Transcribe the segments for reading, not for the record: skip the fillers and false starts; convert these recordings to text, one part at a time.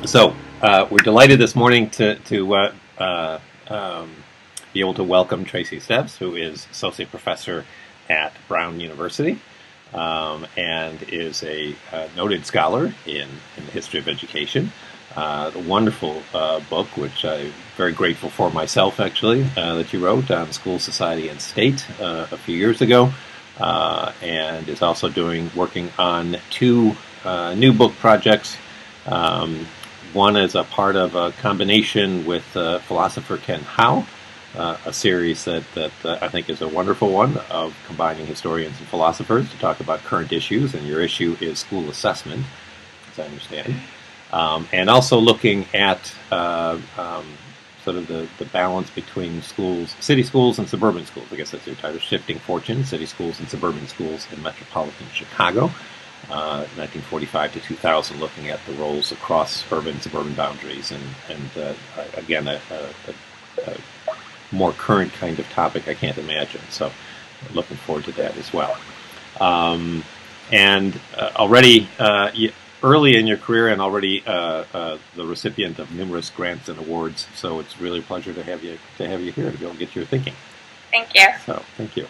So we're delighted this morning to be able to welcome Tracy Steffes, who is associate professor at Brown University and is a noted scholar in the history of education. A wonderful book, which I'm very grateful for myself, actually, that you wrote on School, Society, and State a few years ago, and is also working on two new book projects. One is a part of a combination with philosopher Ken Howe, a series that I think is a wonderful one of combining historians and philosophers to talk about current issues, and your issue is school assessment, as I understand. And also looking at sort of the balance between schools, city schools and suburban schools. I guess that's your title, Shifting Fortunes, City Schools and Suburban Schools in Metropolitan Chicago. 1945 to 2000, looking at the roles across urban suburban boundaries, and again, a more current kind of topic I can't imagine. So, looking forward to that as well. And already early in your career, and already the recipient of numerous grants and awards. So it's really a pleasure to have you here to be able to get your thinking. Thank you. So thank you.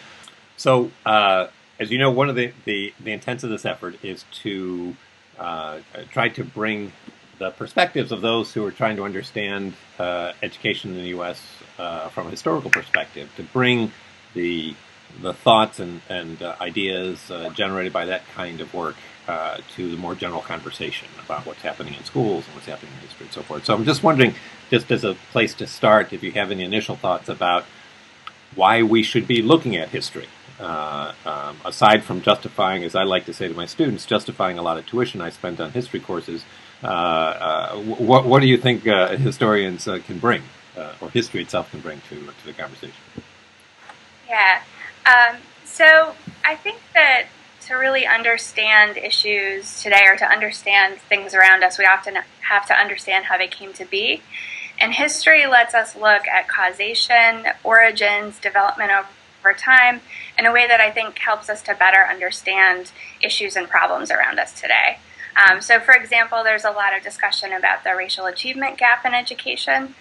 So. As you know, one of the intents of this effort is to try to bring the perspectives of those who are trying to understand education in the U.S. From a historical perspective, to bring the thoughts and ideas generated by that kind of work to the more general conversation about what's happening in schools and what's happening in history and so forth. So I'm just wondering, just as a place to start, if you have any initial thoughts about why we should be looking at history. Aside from justifying, as I like to say to my students, justifying a lot of tuition I spent on history courses, what do you think historians can bring, or history itself can bring to the conversation? Yeah. So I think that to really understand issues today, or to understand things around us, we often have to understand how they came to be. And history lets us look at causation, origins, development over time, in a way that I think helps us to better understand issues and problems around us today. So, for example, there's a lot of discussion about the racial achievement gap in education.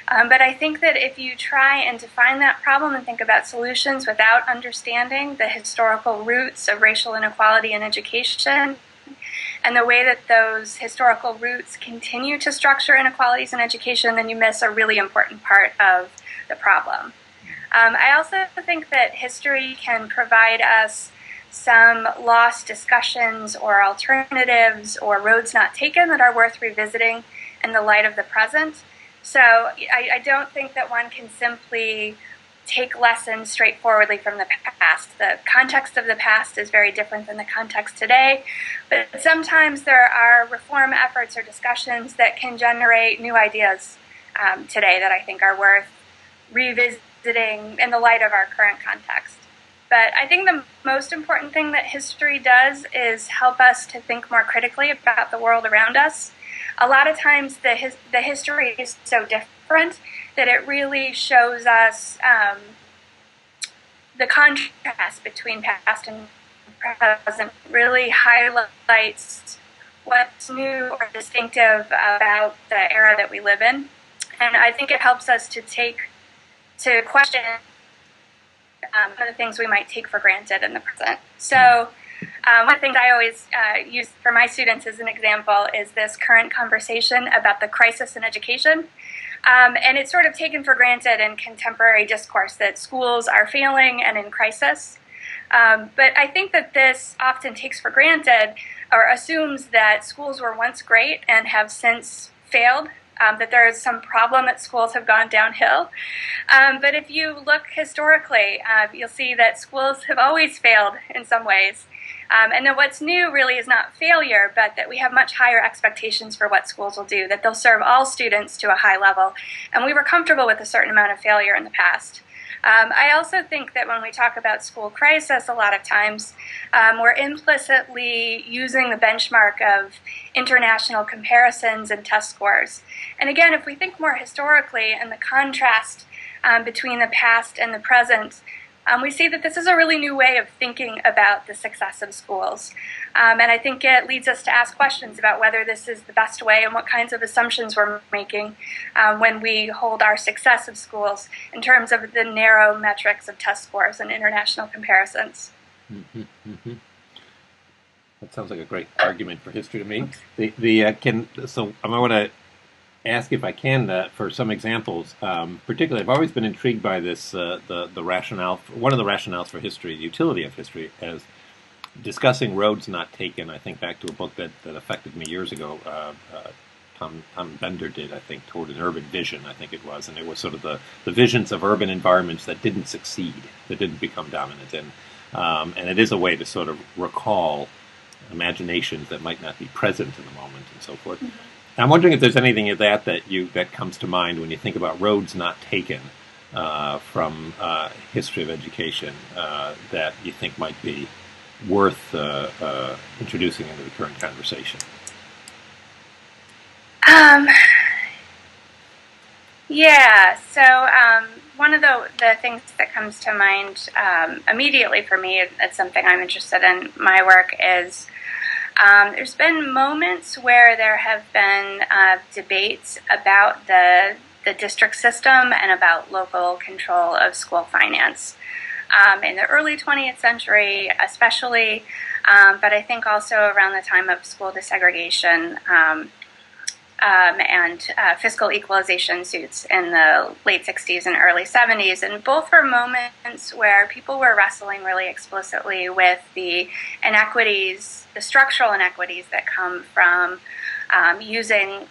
But I think that if you try and define that problem and think about solutions without understanding the historical roots of racial inequality in education, and the way that those historical roots continue to structure inequalities in education, then you miss a really important part of the problem. I also think that history can provide us some lost discussions or alternatives or roads not taken that are worth revisiting in the light of the present. So I don't think that one can simply take lessons straightforwardly from the past. The context of the past is very different than the context today, but sometimes there are reform efforts or discussions that can generate new ideas today that I think are worth revisiting in the light of our current context. But I think the most important thing that history does is help us to think more critically about the world around us. A lot of times the history is so different that it really shows us the contrast between past and present, really highlights what's new or distinctive about the era that we live in. And I think it helps us to question one of the things we might take for granted in the present. So one of the things I always use for my students as an example is this current conversation about the crisis in education. And it's sort of taken for granted in contemporary discourse that schools are failing and in crisis. But I think that this often takes for granted or assumes that schools were once great and have since failed. That there is some problem that schools have gone downhill. But if you look historically, you'll see that schools have always failed in some ways. And that what's new really is not failure, but that we have much higher expectations for what schools will do, that they'll serve all students to a high level. And we were comfortable with a certain amount of failure in the past. I also think that when we talk about school crisis, a lot of times we're implicitly using the benchmark of international comparisons and test scores. And again, if we think more historically and the contrast between the past and the present, we see that this is a really new way of thinking about the success of schools. And I think it leads us to ask questions about whether this is the best way and what kinds of assumptions we're making when we hold our success of schools in terms of the narrow metrics of test scores and international comparisons. Mm-hmm, mm-hmm. That sounds like a great argument for history to me. So I want to ask if I can for some examples. Particularly, I've always been intrigued by this the rationale. One of the rationales for history, the utility of history, as discussing roads not taken. I think back to a book that affected me years ago. Tom Bender did, I think, Toward an Urban Vision, I think it was, and it was sort of the visions of urban environments that didn't succeed, that didn't become dominant, and it is a way to sort of recall imaginations that might not be present in the moment and so forth. Mm-hmm. I'm wondering if there's anything of that comes to mind when you think about roads not taken from history of education that you think might be worth introducing into the current conversation. So one of the things that comes to mind immediately for me, it's something I'm interested in my work, is there's been moments where there have been debates about the district system and about local control of school finance. In the early 20th century especially, but I think also around the time of school desegregation and fiscal equalization suits in the late 60s and early 70s. And both were moments where people were wrestling really explicitly with the inequities, the structural inequities that come from using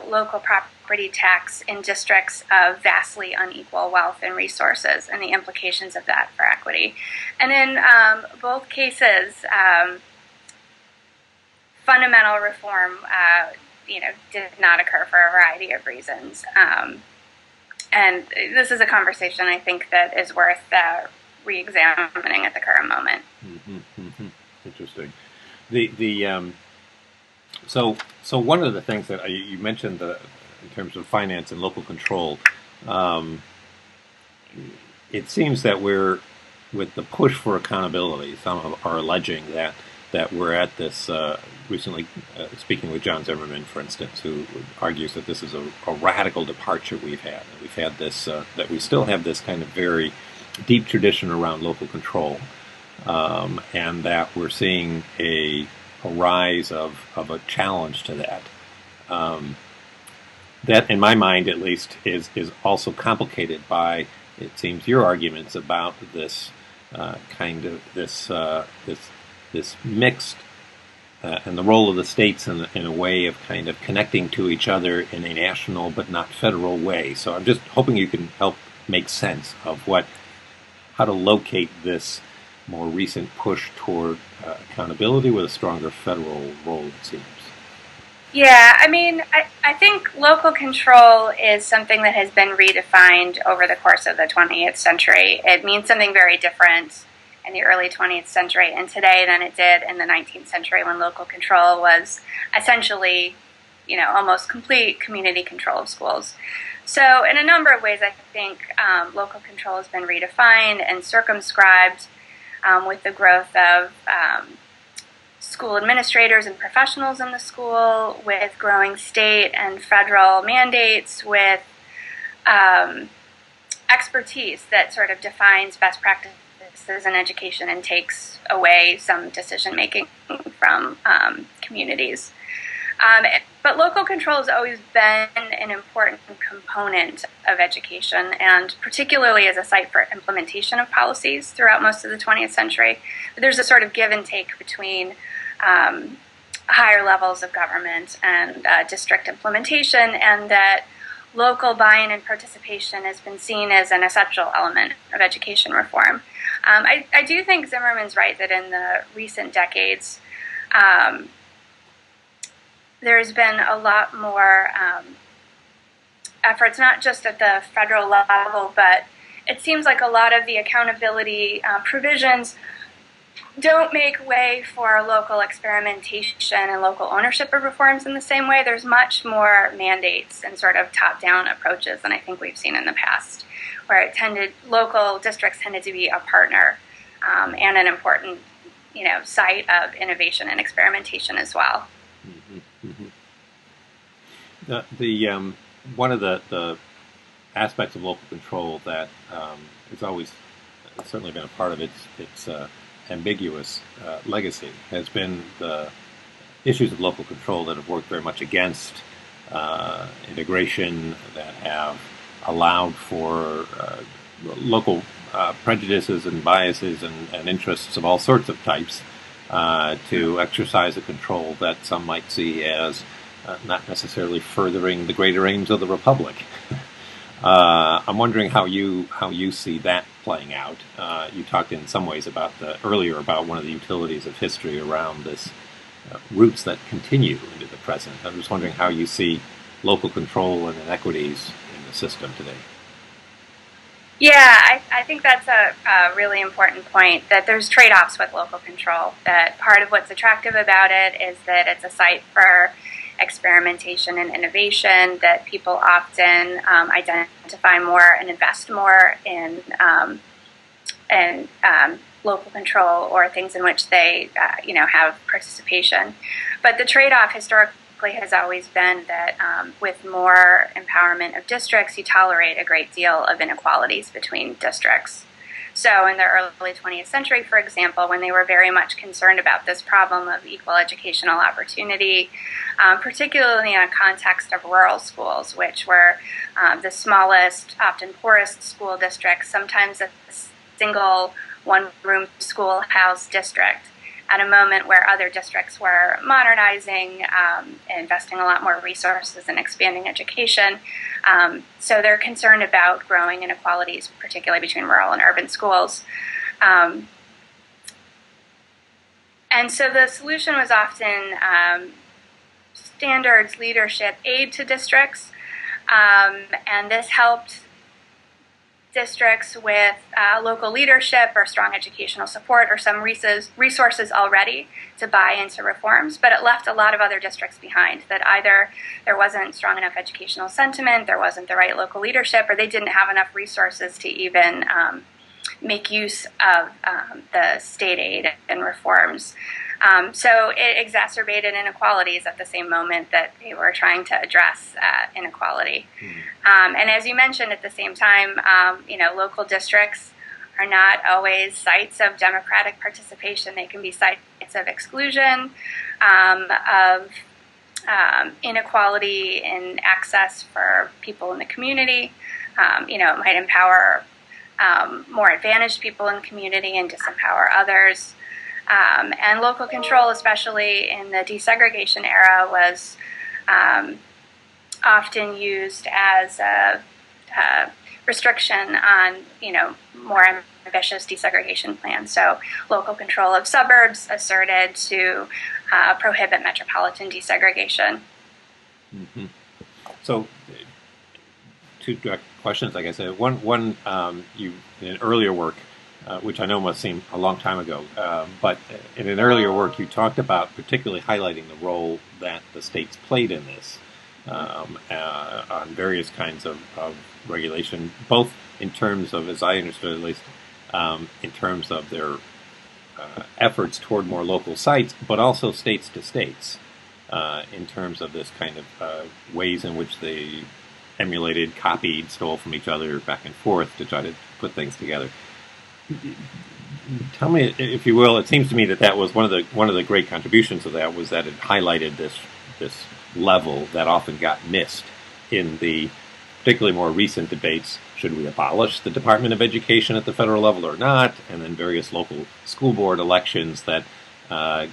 local property tax in districts of vastly unequal wealth and resources, and the implications of that for equity. And in both cases, fundamental reform did not occur for a variety of reasons. And this is a conversation I think that is worth re-examining at the current moment. Mm-hmm, mm-hmm. Interesting. So one of the things that you mentioned in terms of finance and local control, it seems that we're, with the push for accountability, some are alleging that we're at this, recently speaking with John Zimmerman, for instance, who argues that this is a radical departure we've had. We've had this, that we still have this kind of very deep tradition around local control, and that we're seeing a rise of a challenge to that. That, in my mind at least, is also complicated by, it seems, your arguments about this this mixed and the role of the states in a way of kind of connecting to each other in a national but not federal way. So I'm just hoping you can help make sense of how to locate this more recent push toward accountability with a stronger federal role, it seems. Yeah, I mean, I think local control is something that has been redefined over the course of the 20th century. It means something very different in the early 20th century and today than it did in the 19th century, when local control was essentially, almost complete community control of schools. So in a number of ways, I think local control has been redefined and circumscribed with the growth of school administrators and professionals in the school, with growing state and federal mandates, with expertise that sort of defines best practices in education and takes away some decision-making from communities. But local control has always been an important component of education, and particularly as a site for implementation of policies throughout most of the 20th century. There's a sort of give and take between higher levels of government and district implementation, and that local buy-in and participation has been seen as an essential element of education reform. I do think Zimmerman's right that in the recent decades, there's been a lot more efforts, not just at the federal level, but it seems like a lot of the accountability provisions don't make way for local experimentation and local ownership of reforms in the same way. There's much more mandates and sort of top-down approaches than I think we've seen in the past, where local districts tended to be a partner and an important site of innovation and experimentation as well. Mm-hmm. Mm-hmm. One of the aspects of local control that has always certainly been a part of its ambiguous legacy has been the issues of local control that have worked very much against integration, that have allowed for local prejudices and biases and interests of all sorts of types to exercise a control that some might see as not necessarily furthering the greater aims of the Republic. I'm wondering how you see that playing out. You talked in some ways earlier about one of the utilities of history around this roots that continue into the present. I'm just wondering how you see local control and inequities in the system today. Yeah, I think that's a really important point, that there's trade-offs with local control, that part of what's attractive about it is that it's a site for experimentation and innovation, that people often identify more and invest more in local control or things in which they have participation. But the trade-off historically has always been that with more empowerment of districts, you tolerate a great deal of inequalities between districts. So in the early 20th century, for example, when they were very much concerned about this problem of equal educational opportunity, particularly in a context of rural schools, which were the smallest, often poorest school districts, sometimes a single one-room schoolhouse district, at a moment where other districts were modernizing, investing a lot more resources in expanding education. So they're concerned about growing inequalities, particularly between rural and urban schools. And so the solution was often standards, leadership, aid to districts. And this helped districts with local leadership or strong educational support or some resources already to buy into reforms, but it left a lot of other districts behind, that either there wasn't strong enough educational sentiment, there wasn't the right local leadership, or they didn't have enough resources to even make use of the state aid and reforms. So it exacerbated inequalities at the same moment that they were trying to address inequality. And as you mentioned, at the same time, local districts are not always sites of democratic participation. They can be sites of exclusion, of inequality in access for people in the community. It might empower more advantaged people in the community and disempower others. And local control, especially in the desegregation era, was often used as a restriction on, more ambitious desegregation plans. So local control of suburbs asserted to prohibit metropolitan desegregation. Mm-hmm. So, two direct questions, like I said. One, you in earlier work, which I know must seem a long time ago, but in an earlier work you talked about particularly highlighting the role that the states played in this on various kinds of regulation, both in terms of, as I understood at least, in terms of their efforts toward more local sites, but also states to states in terms of this kind of ways in which they emulated, copied, stole from each other back and forth to try to put things together. Tell me, if you will, it seems to me that was one of the great contributions of that was that it highlighted this level that often got missed in the particularly more recent debates. Should we abolish the Department of Education at the federal level or not? And then various local school board elections that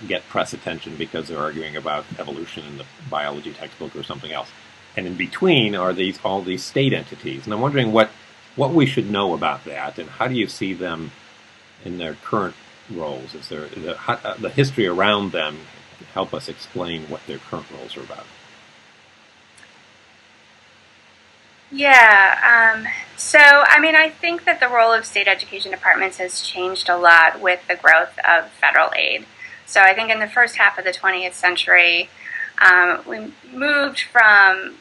get press attention because they're arguing about evolution in the biology textbook or something else. And in between are all these state entities. And I'm wondering what we should know about that, and how do you see them in their current roles? Is there the history around them help us explain what their current roles are about? Yeah, so I think that the role of state education departments has changed a lot with the growth of federal aid. So I think in the first half of the 20th century, we moved from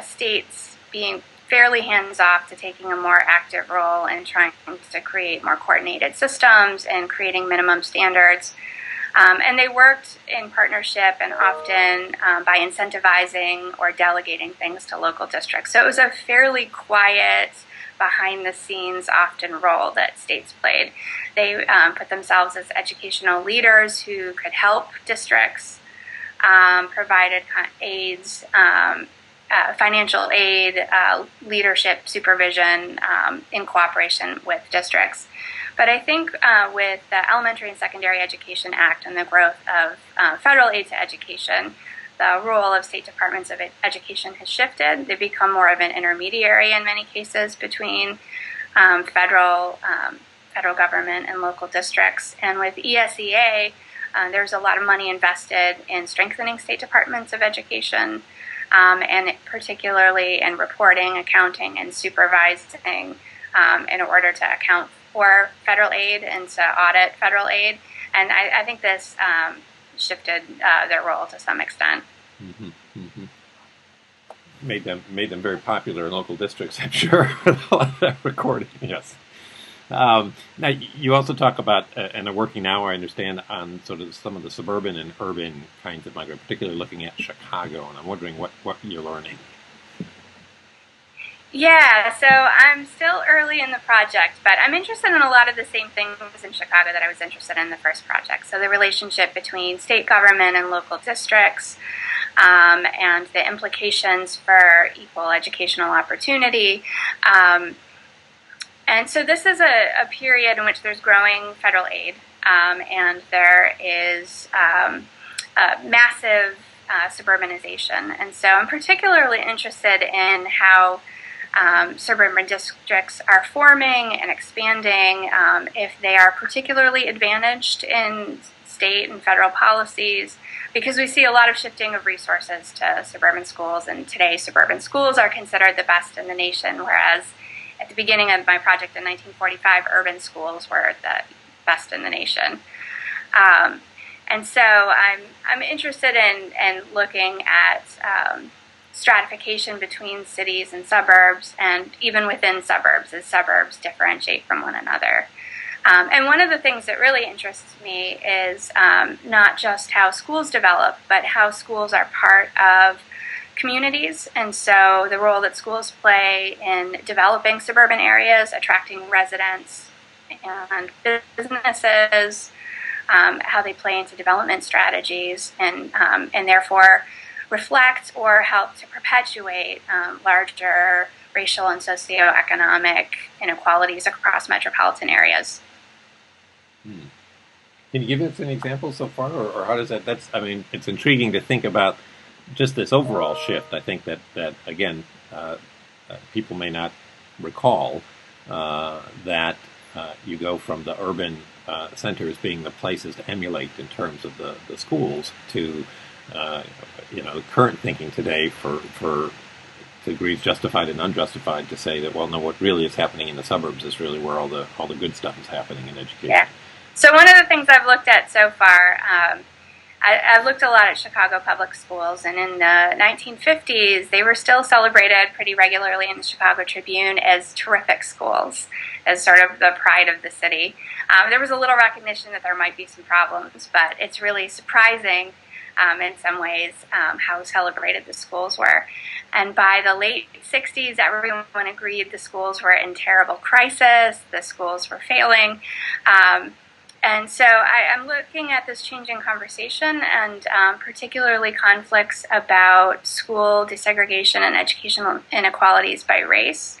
states being fairly hands-off to taking a more active role in trying to create more coordinated systems and creating minimum standards. And they worked in partnership and often by incentivizing or delegating things to local districts. So it was a fairly quiet, behind-the-scenes often role that states played. They put themselves as educational leaders who could help districts, provided aids, financial aid, leadership supervision in cooperation with districts. But I think with the Elementary and Secondary Education Act and the growth of federal aid to education, the role of state departments of education has shifted. They've become more of an intermediary in many cases between federal government and local districts. And with ESEA, there's a lot of money invested in strengthening state departments of education, and particularly in reporting, accounting, and supervising in order to account for federal aid and to audit federal aid. And I think this shifted their role to some extent. Mm-hmm, mm-hmm. Made them very popular in local districts, I'm sure, with a lot of that recording. Yes. Now, you also talk about, and are working now, I understand, on sort of some of the suburban and urban kinds of migrants, particularly looking at Chicago, and I'm wondering what you're learning. Yeah, so I'm still early in the project, but I'm interested in a lot of the same things in Chicago that I was interested in the first project. So the relationship between state government and local districts, and the implications for equal educational opportunity. And so this is a period in which there's growing federal aid, and there is massive suburbanization. And so I'm particularly interested in how suburban districts are forming and expanding, if they are particularly advantaged in state and federal policies, because we see a lot of shifting of resources to suburban schools, and today suburban schools are considered the best in the nation, whereas at the beginning of my project in 1945, urban schools were the best in the nation. And so I'm interested in looking at stratification between cities and suburbs, and even within suburbs, as suburbs differentiate from one another. And one of the things that really interests me is not just how schools develop, but how schools are part of communities, and so the role that schools play in developing suburban areas, attracting residents and businesses, how they play into development strategies, and therefore reflect or help to perpetuate larger racial and socioeconomic inequalities across metropolitan areas. Can you give us an example so far, or how does that? I mean, it's intriguing to think about just this overall shift. I think that again, people may not recall that you go from the urban centers being the places to emulate in terms of the schools to current thinking today for degrees justified and unjustified to say that, well, no, what really is happening in the suburbs is really where all the good stuff is happening in education. Yeah. So one of the things I've looked at so far, I've looked a lot at Chicago public schools, and in the 1950s, they were still celebrated pretty regularly in the Chicago Tribune as terrific schools, as sort of the pride of the city. There was a little recognition that there might be some problems, but it's really surprising in some ways how celebrated the schools were. And by the late 60s, everyone agreed the schools were in terrible crisis, the schools were failing. And so I'm looking at this changing conversation, and particularly conflicts about school desegregation and educational inequalities by race,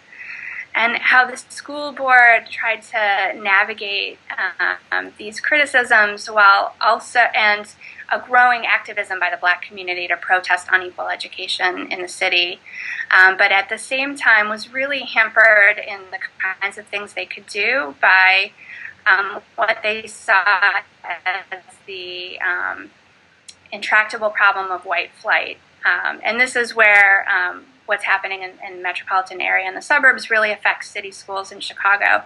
and how the school board tried to navigate these criticisms while also, and a growing activism by the Black community to protest unequal education in the city, but at the same time was really hampered in the kinds of things they could do by what they saw as the intractable problem of white flight. And this is where what's happening in the metropolitan area and the suburbs really affects city schools in Chicago.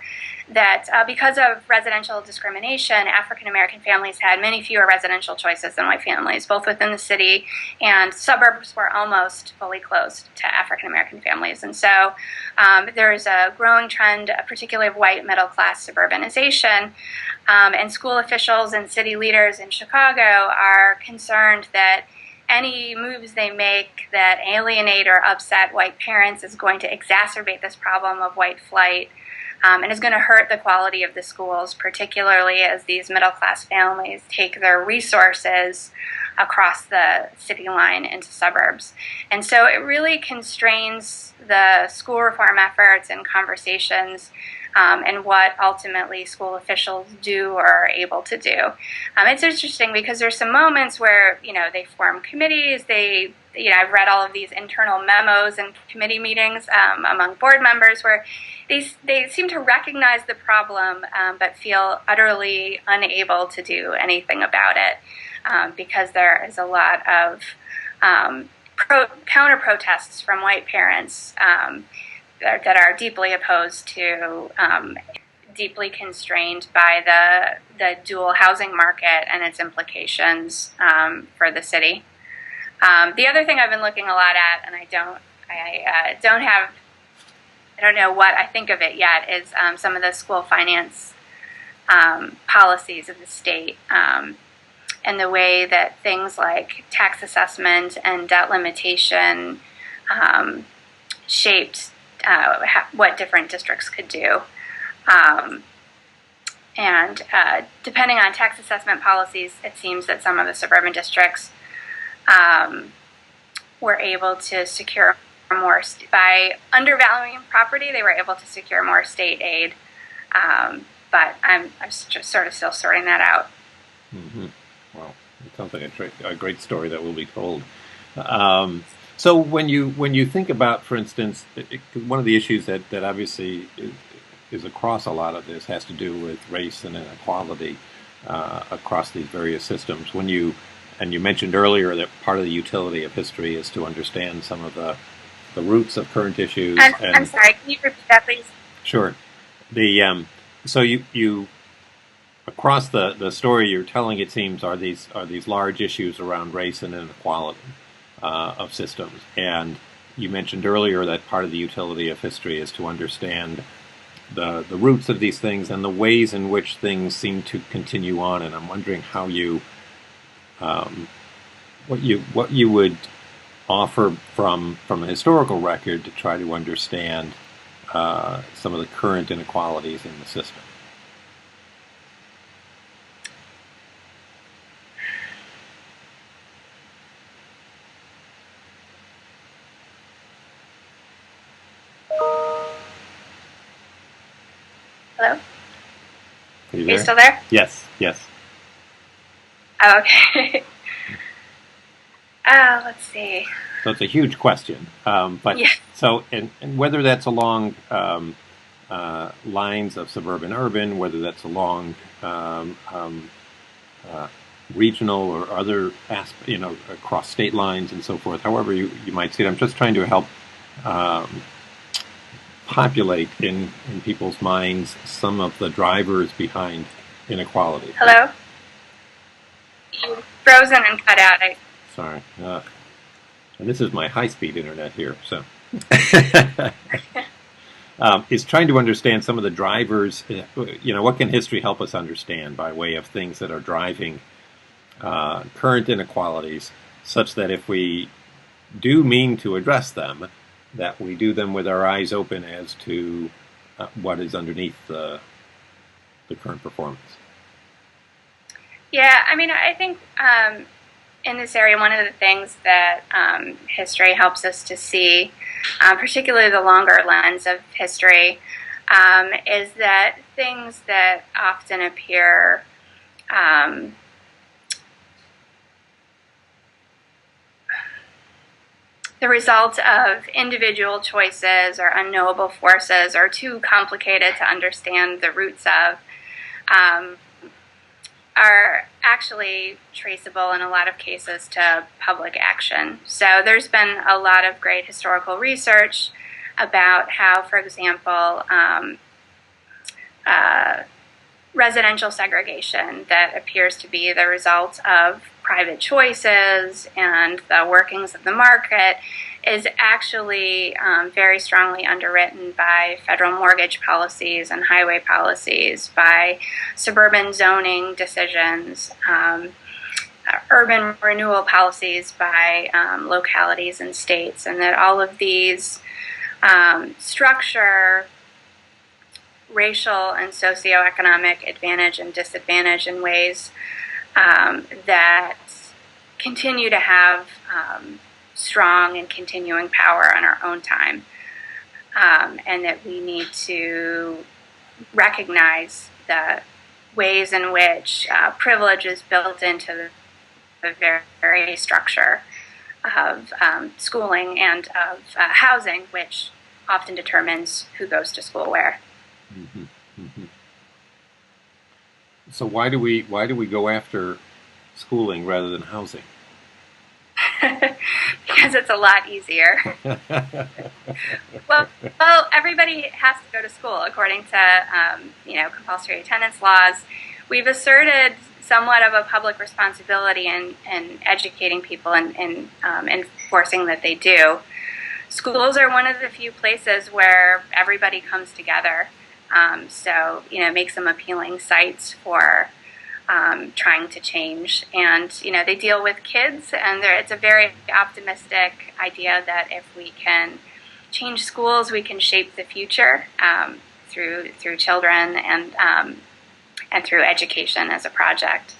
That because of residential discrimination, African American families had many fewer residential choices than white families, both within the city, and suburbs were almost fully closed to African American families. And so there's a growing trend, particularly of white middle class suburbanization, and school officials and city leaders in Chicago are concerned that any moves they make that alienate or upset white parents is going to exacerbate this problem of white flight, and is going to hurt the quality of the schools, particularly as these middle-class families take their resources across the city line into suburbs. And so it really constrains the school reform efforts and conversations and what ultimately school officials do or are able to do. It's interesting because there's some moments where, they form committees, I've read all of these internal memos and committee meetings among board members where they seem to recognize the problem but feel utterly unable to do anything about it because there is a lot of counter-protests from white parents that are deeply opposed to, deeply constrained by the dual housing market and its implications for the city. The other thing I've been looking a lot at, and I don't know what I think of it yet, is some of the school finance policies of the state and the way that things like tax assessment and debt limitation shaped what different districts could do. And depending on tax assessment policies, it seems that some of the suburban districts were able to secure more, by undervaluing property, they were able to secure more state aid. But I'm just sort of still sorting that out. Mm-hmm. Well, it sounds like a great story that will be told. So when you think about, for instance, one of the issues that obviously is across a lot of this has to do with race and inequality across these various systems. You mentioned earlier that part of the utility of history is to understand some of the roots of current issues. I'm sorry, can you repeat that, please? Sure. So you across the story you're telling, it seems, are these large issues around race and inequality of systems. And you mentioned earlier that part of the utility of history is to understand the roots of these things and the ways in which things seem to continue on. And I'm wondering how you what you would offer from a historical record to try to understand some of the current inequalities in the system. Hello? Are you still there? Yes. Oh, okay. Let's see. So it's a huge question, but yeah. So and whether that's along lines of suburban-urban, whether that's along regional or other across state lines and so forth, however you might see it, I'm just trying to help populate in people's minds some of the drivers behind inequality. Hello? You frozen and cut out. Sorry. And this is my high-speed internet here, so. Is trying to understand some of the drivers, what can history help us understand by way of things that are driving current inequalities, such that if we do mean to address them, that we do them with our eyes open as to what is underneath the current performance. Yeah, I think in this area, one of the things that history helps us to see, particularly the longer lens of history, is that things that often appear the result of individual choices or unknowable forces or too complicated to understand the roots of are actually traceable in a lot of cases to public action. So there's been a lot of great historical research about how, for example, residential segregation that appears to be the result of private choices and the workings of the market is actually very strongly underwritten by federal mortgage policies and highway policies, by suburban zoning decisions, urban renewal policies by localities and states, and that all of these structure racial and socioeconomic advantage and disadvantage in ways that continue to have strong and continuing power on our own time, and that we need to recognize the ways in which privilege is built into the very structure of schooling and of housing, which often determines who goes to school where. Mm-hmm. Mm-hmm. So why do we go after schooling rather than housing? Because it's a lot easier. well, everybody has to go to school according to compulsory attendance laws. We've asserted somewhat of a public responsibility in educating people and enforcing that they do. Schools are one of the few places where everybody comes together. So it makes them appealing sites for trying to change. And, they deal with kids, and it's a very optimistic idea that if we can change schools, we can shape the future through children and through education as a project.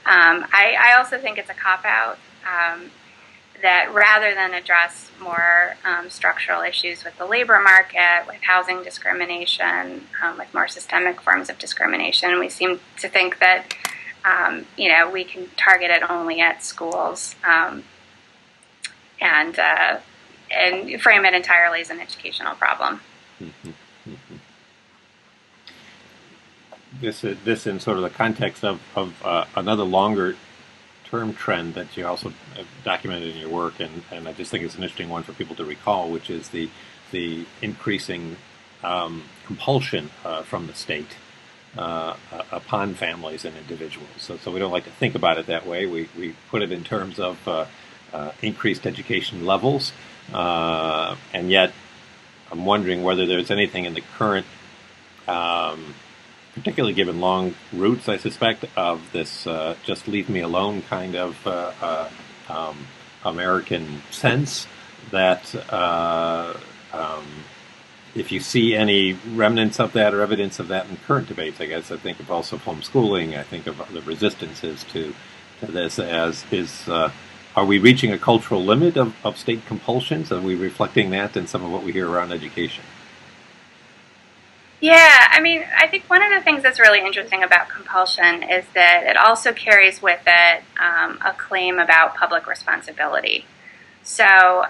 I also think it's a cop-out that rather than address more structural issues with the labor market, with housing discrimination, with more systemic forms of discrimination, we seem to think that we can target it only at schools and frame it entirely as an educational problem. Mm-hmm. Mm-hmm. This in sort of the context of another longer term trend that you also documented in your work, and I just think it's an interesting one for people to recall, which is the increasing compulsion from the state upon families and individuals. So we don't like to think about it that way. We put it in terms of increased education levels, and yet I'm wondering whether there's anything in the current particularly given long roots, I suspect, of this just leave me alone kind of American sense that if you see any remnants of that or evidence of that in current debates, I guess I think of also homeschooling, I think of the resistances to this are we reaching a cultural limit of state compulsions? Are we reflecting that in some of what we hear around education? Yeah, I think one of the things that's really interesting about compulsion is that it also carries with it a claim about public responsibility. So,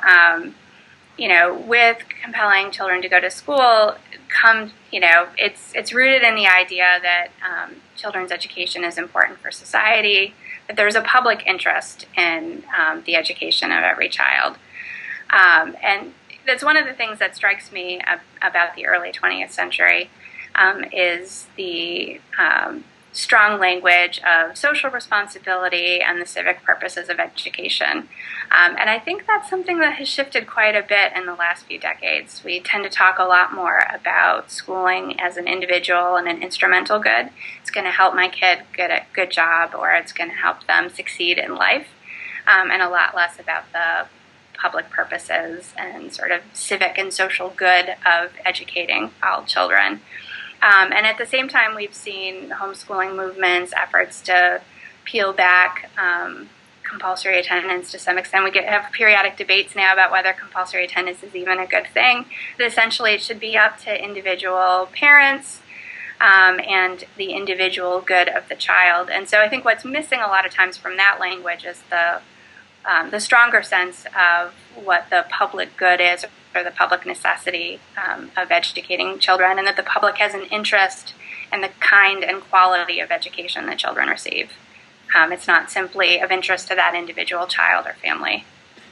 with compelling children to go to school, it's rooted in the idea that children's education is important for society, that there's a public interest in the education of every child. And that's one of the things that strikes me about the early 20th century is the strong language of social responsibility and the civic purposes of education. And I think that's something that has shifted quite a bit in the last few decades. We tend to talk a lot more about schooling as an individual and an instrumental good. It's going to help my kid get a good job, or it's going to help them succeed in life, and a lot less about the public purposes and sort of civic and social good of educating all children. And at the same time, we've seen homeschooling movements, efforts to peel back compulsory attendance to some extent. We have periodic debates now about whether compulsory attendance is even a good thing. But essentially, it should be up to individual parents and the individual good of the child. And so I think what's missing a lot of times from that language is the stronger sense of what the public good is, or the public necessity of educating children, and that the public has an interest in the kind and quality of education that children receive. It's not simply of interest to that individual child or family.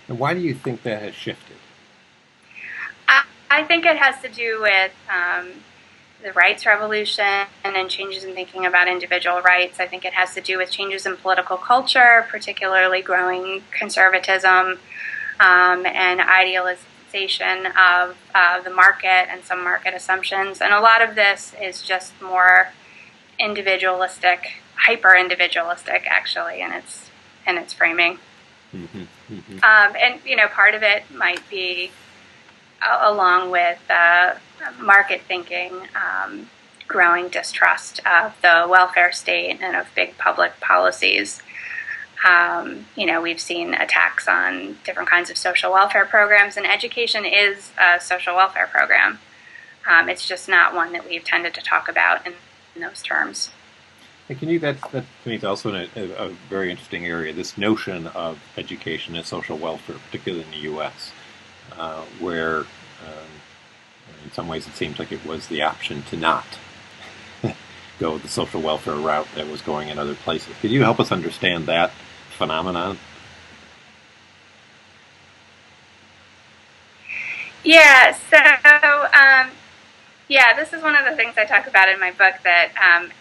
And why do you think that has shifted? I think it has to do with the rights revolution and changes in thinking about individual rights. I think it has to do with changes in political culture, particularly growing conservatism and idealization of the market and some market assumptions. And a lot of this is just more individualistic, hyper-individualistic, actually, in its framing. Mm-hmm, mm-hmm. And part of it might be along with market thinking, growing distrust of the welfare state and of big public policies. We've seen attacks on different kinds of social welfare programs, and education is a social welfare program. It's just not one that we've tended to talk about in those terms. That to me is also a very interesting area, this notion of education and social welfare, particularly in the U.S., where in some ways it seems like it was the option to not go the social welfare route that was going in other places. Could you help us understand that phenomenon? Yeah, this is one of the things I talk about in my book, that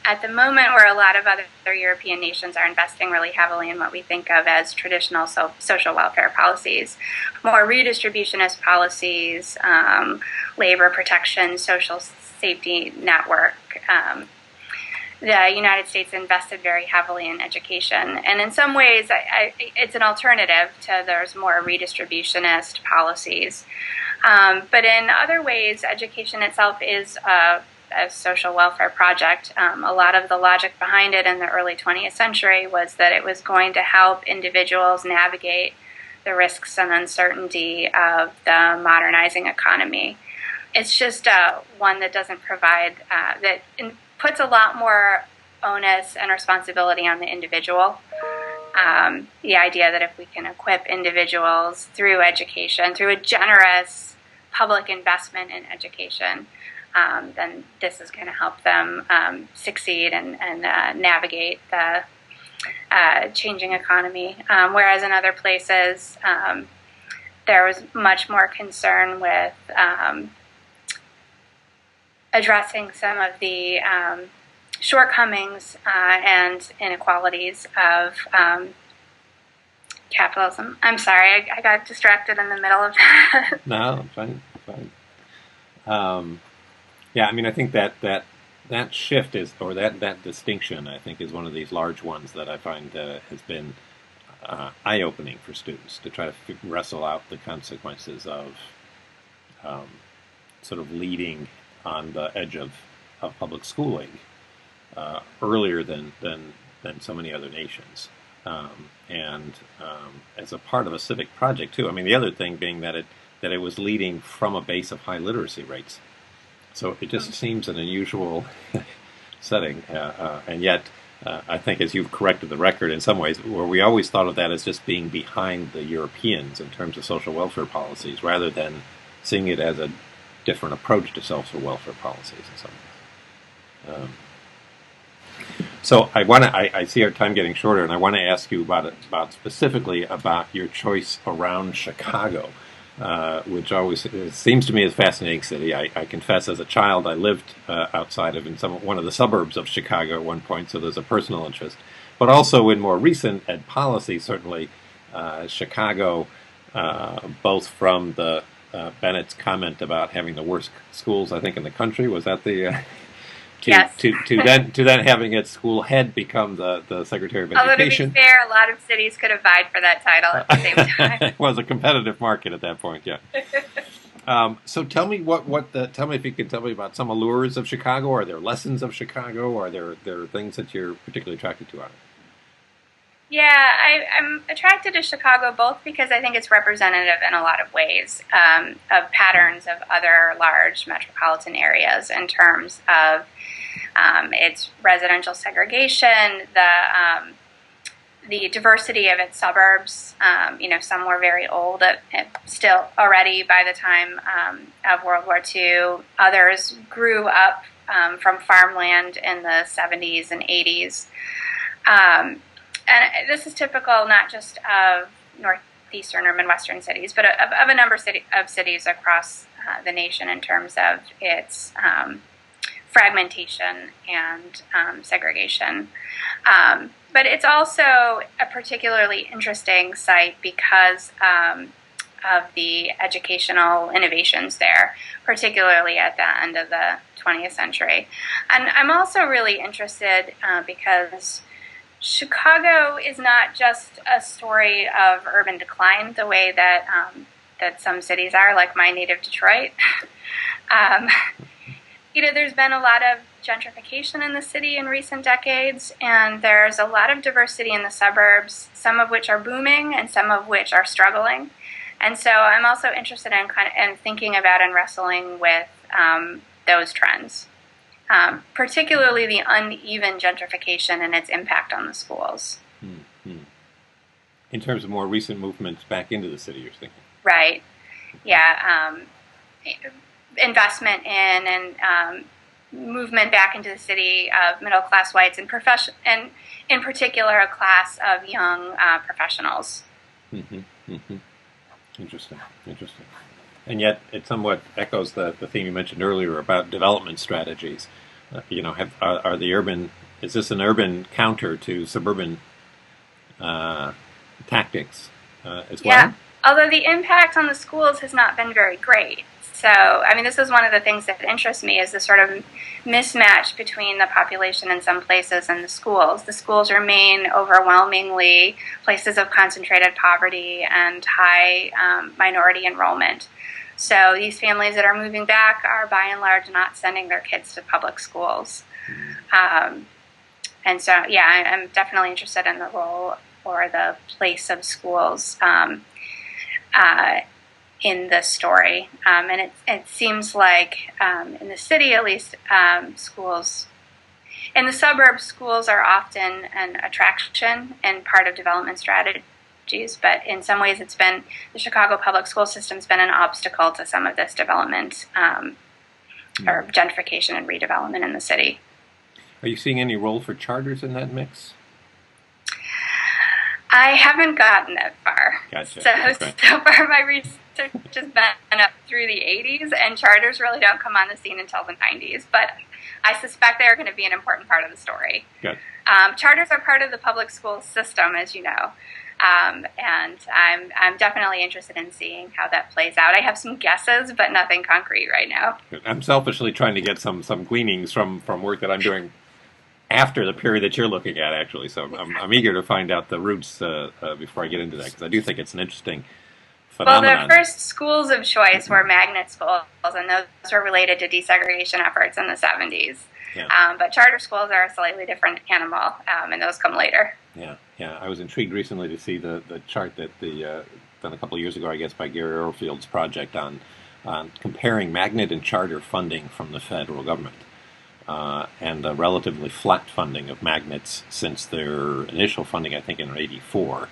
at the moment where a lot of other European nations are investing really heavily in what we think of as traditional social welfare policies, more redistributionist policies, labor protection, social safety network, the United States invested very heavily in education. And in some ways, it's an alternative to those more redistributionist policies. But in other ways, education itself is a social welfare project. A lot of the logic behind it in the early 20th century was that it was going to help individuals navigate the risks and uncertainty of the modernizing economy. It's just one that doesn't provide, that puts a lot more onus and responsibility on the individual. The idea that if we can equip individuals through education, through a generous public investment in education, then this is going to help them succeed and navigate the changing economy. Whereas in other places, there was much more concern with addressing some of the shortcomings and inequalities of capitalism. I'm sorry, I got distracted in the middle of that. No, fine. Yeah, I mean, I think that shift is, or that distinction, I think, is one of these large ones that I find has been eye-opening for students to try to wrestle out the consequences of sort of leading on the edge of public schooling earlier than so many other nations. And as a part of a civic project too. I mean, the other thing being that it was leading from a base of high literacy rates, so it just seems an unusual setting. And yet, I think, as you've corrected the record in some ways, where we always thought of that as just being behind the Europeans in terms of social welfare policies, rather than seeing it as a different approach to social welfare policies in some ways. So I see our time getting shorter, and I want to ask you about specifically about your choice around Chicago, which always seems to me a fascinating city. I confess, as a child, I lived outside of one of the suburbs of Chicago at one point, so there's a personal interest. But also in more recent ed policy, certainly Chicago, both from the Bennett's comment about having the worst schools, I think, in the country. Was that the yes. to then having its school head become the Secretary of Education. Although, to be fair, a lot of cities could have vied for that title at the same time. It was a competitive market at that point, yeah. So tell me tell me if you could tell me about some allures of Chicago. Are there lessons of Chicago? Are there things that you're particularly attracted to out of it? Yeah, I'm attracted to Chicago both because I think it's representative in a lot of ways of patterns of other large metropolitan areas in terms of its residential segregation, the diversity of its suburbs. Some were very old, still already by the time of World War II. Others grew up from farmland in the 70s and 80s. and this is typical not just of northeastern or midwestern cities, but of a number of cities across the nation in terms of its fragmentation and segregation. But it's also a particularly interesting site because of the educational innovations there, particularly at the end of the 20th century. And I'm also really interested because Chicago is not just a story of urban decline the way that that some cities are, like my native Detroit. There's been a lot of gentrification in the city in recent decades, and there's a lot of diversity in the suburbs, some of which are booming and some of which are struggling. And so I'm also interested in thinking about and wrestling with those trends, particularly the uneven gentrification and its impact on the schools. Mm-hmm. In terms of more recent movements back into the city, you're thinking? Right. Yeah. Investment in and movement back into the city of middle-class whites and in particular a class of young professionals. Mm-hmm. Mm-hmm. Interesting. And yet it somewhat echoes the theme you mentioned earlier about development strategies. Is this an urban counter to suburban tactics as well? Yeah, although the impact on the schools has not been very great. So, this is one of the things that interests me is the sort of mismatch between the population in some places and the schools. The schools remain overwhelmingly places of concentrated poverty and high minority enrollment. So these families that are moving back are by and large not sending their kids to public schools. And so, I'm definitely interested in the role or the place of schools in this story. And it seems like in the city, at least, schools, in the suburbs, schools are often an attraction and part of development strategies. But in some ways, the Chicago public school system's been an obstacle to some of this development or gentrification and redevelopment in the city. Are you seeing any role for charters in that mix? I haven't gotten that far. Gotcha. So far my research has been up through the 80s, and charters really don't come on the scene until the 90s. But I suspect they are going to be an important part of the story. Good. Charters are part of the public school system, as you know. And I'm definitely interested in seeing how that plays out. I have some guesses, but nothing concrete right now. Good. I'm selfishly trying to get some gleanings from work that I'm doing after the period that you're looking at, actually. So I'm eager to find out the roots before I get into that, because I do think it's an interesting phenomenon. Well, the first schools of choice were magnet schools, and those were related to desegregation efforts in the 70s. Yeah. But charter schools are a slightly different animal, and those come later. Yeah. I was intrigued recently to see the chart that done a couple of years ago, I guess, by Gary Orfield's project on comparing magnet and charter funding from the federal government. And the relatively flat funding of magnets since their initial funding, I think, in '84,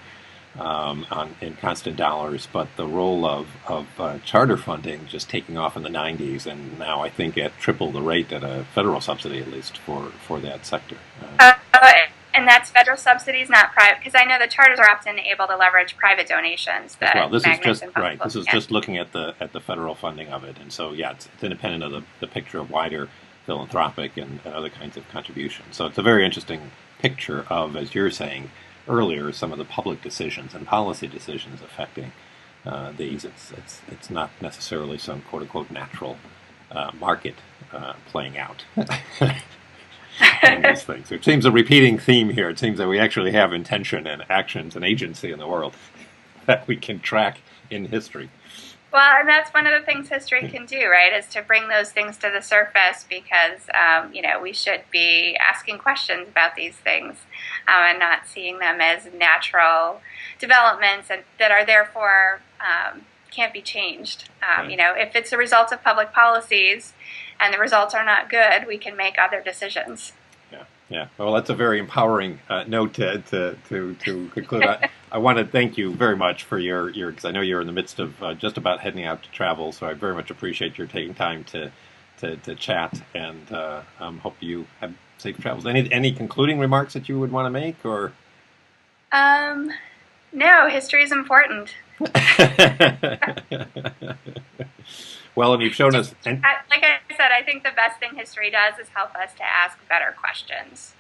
in constant dollars, but the role of charter funding just taking off in the '90s, and now I think at triple the rate at a federal subsidy, at least for that sector. And that's federal subsidies, not private, because I know the charters are often able to leverage private donations. Well, this is just right. This is just looking at the federal funding of it, and so it's independent of the picture of wider philanthropic and other kinds of contributions. So it's a very interesting picture of, as you're saying earlier, some of the public decisions and policy decisions affecting these. It's not necessarily some quote unquote natural market playing out in these things. It seems a repeating theme here. It seems that we actually have intention and actions and agency in the world that we can track in history. Well, and that's one of the things history can do, right, is to bring those things to the surface because, we should be asking questions about these things and not seeing them as natural developments and that are therefore can't be changed. Right. If it's a result of public policies and the results are not good, we can make other decisions. Yeah. Well, that's a very empowering note to conclude. I want to thank you very much for your because I know you're in the midst of just about heading out to travel, so I very much appreciate your taking time to chat, and hope you have safe travels. Any concluding remarks that you would want to make, or? No, history is important. Well, and you've shown us. Like I said, I think the best thing history does is help us to ask better questions.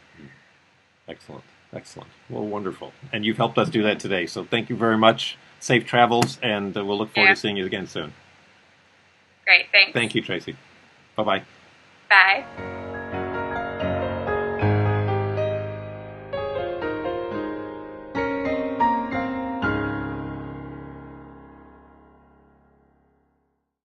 Excellent. Excellent. Well, wonderful. And you've helped us do that today. So thank you very much. Safe travels, and we'll look forward to seeing you again soon. Great. Thanks. Thank you, Tracy. Bye-bye. Bye.